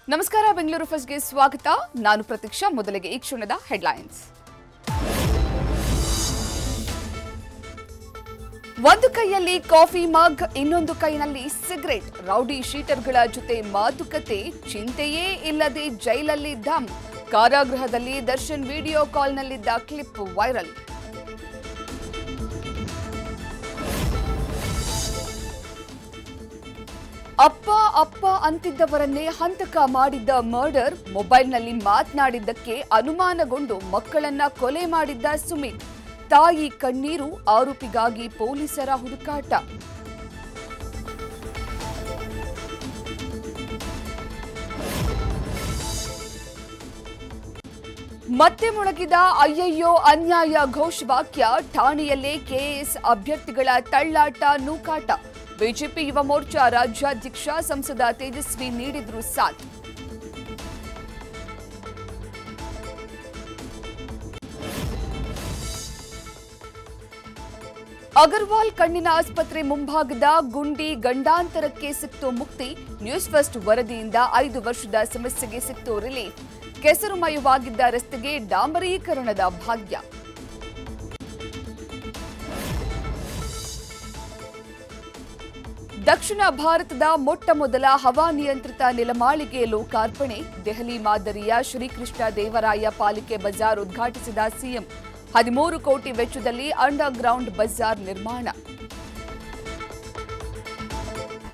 ನಮಸ್ಕಾರ ಬೆಂಗಳೂರು ಫಸ್ಟ್ಗೆ ಸ್ವಾಗತ ನಾನು ಪ್ರತೀಕ್ಷಾ ಮೊದಲಿಗೆ ಈ ಕ್ಷಣದ ಹೆಡ್ಲೈನ್ಸ್ ಒಂದು ಕೈಯಲ್ಲಿ ಕಾಫಿ ಮಗ್ ಇನ್ನೊಂದು ಕೈಯಲ್ಲಿ ಸಿಗರೆಟ್ ರೌಡಿ ಶೀಟರ್ಗಳ ಜೊತೆ ಮಾತುಕತೆ ಚಿಂತೆಯೇ ಇಲ್ಲದೆ ಜೈಲಲ್ಲಿ ಧಮ್ ಕಾರಾಗೃಹದಲ್ಲಿ ದರ್ಶನ್ ವಿಡಿಯೋ ಕಾಲ್ನಲ್ಲಿದ್ದ ಕ್ಲಿಪ್ ವೈರಲ್ ಅಪ್ಪ ಅಪ್ಪ ಅಂತಿದ್ದವರನ್ನೇ ಹಂತಕ ಮಾಡಿದ್ದ ಮರ್ಡರ್ ಮೊಬೈಲ್ನಲ್ಲಿ ಮಾತನಾಡಿದ್ದಕ್ಕೆ ಅನುಮಾನಗೊಂಡು ಮಕ್ಕಳನ್ನ ಕೊಲೆ ಮಾಡಿದ್ದ ಸುಮಿತ್ ತಾಯಿ ಕಣ್ಣೀರು ಆರೋಪಿಗಾಗಿ ಪೊಲೀಸರ ಹುಡುಕಾಟ ಮತ್ತೆ ಮುಳುಗಿದ ಅಯ್ಯಯ್ಯೋ ಅನ್ಯಾಯ ಘೋಷವಾಕ್ಯ ಠಾಣೆಯಲ್ಲೇ ಕೆಎಎಸ್ ಅಭ್ಯರ್ಥಿಗಳ ತಳ್ಳಾಟ ನೂಕಾಟ ಬಿಜೆಪಿ ಯುವ ಮೋರ್ಚಾ ರಾಜ್ಯಾಧ್ಯಕ್ಷ ಸಂಸದ ತೇಜಸ್ವಿ ನೀಡಿದ್ರು ಸಾಥ್ ಅಗರ್ವಾಲ್ ಕಣ್ಣಿನ ಆಸ್ಪತ್ರೆ ಮುಂಭಾಗದ ಗುಂಡಿ ಗಂಡಾಂತರಕ್ಕೆ ಸಿಕ್ತು ಮುಕ್ತಿ ನ್ಯೂಸ್ ಫಸ್ಟ್ ವರದಿಯಿಂದ 5 ವರ್ಷದ ಸಮಸ್ಯೆಗೆ ಸಿಕ್ತು ರಿಲೀಫ್ ಕೆಸರುಮಯವಾಗಿದ್ದ ರಸ್ತೆಗೆ ಡಾಂಬರೀಕರಣದ ಭಾಗ್ಯ ದಕ್ಷಿಣ ಭಾರತದ ಮೊಟ್ಟಮೊದಲ ಹವಾನಿಯಂತ್ರಿತ ನೆಲಮಾಳಿಗೆ ಲೋಕಾರ್ಪಣೆ ದೆಹಲಿ ಮಾದರಿಯ ಶ್ರೀಕೃಷ್ಣ ದೇವರಾಯ ಪಾಲಿಕೆ ಬಜಾರ್ ಉದ್ಘಾಟಿಸಿದ ಸಿಎಂ 13 ಕೋಟಿ ವೆಚ್ಚದಲ್ಲಿ ಅಂಡರ್ ಗ್ರೌಂಡ್ ಬಜಾರ್ ನಿರ್ಮಾಣ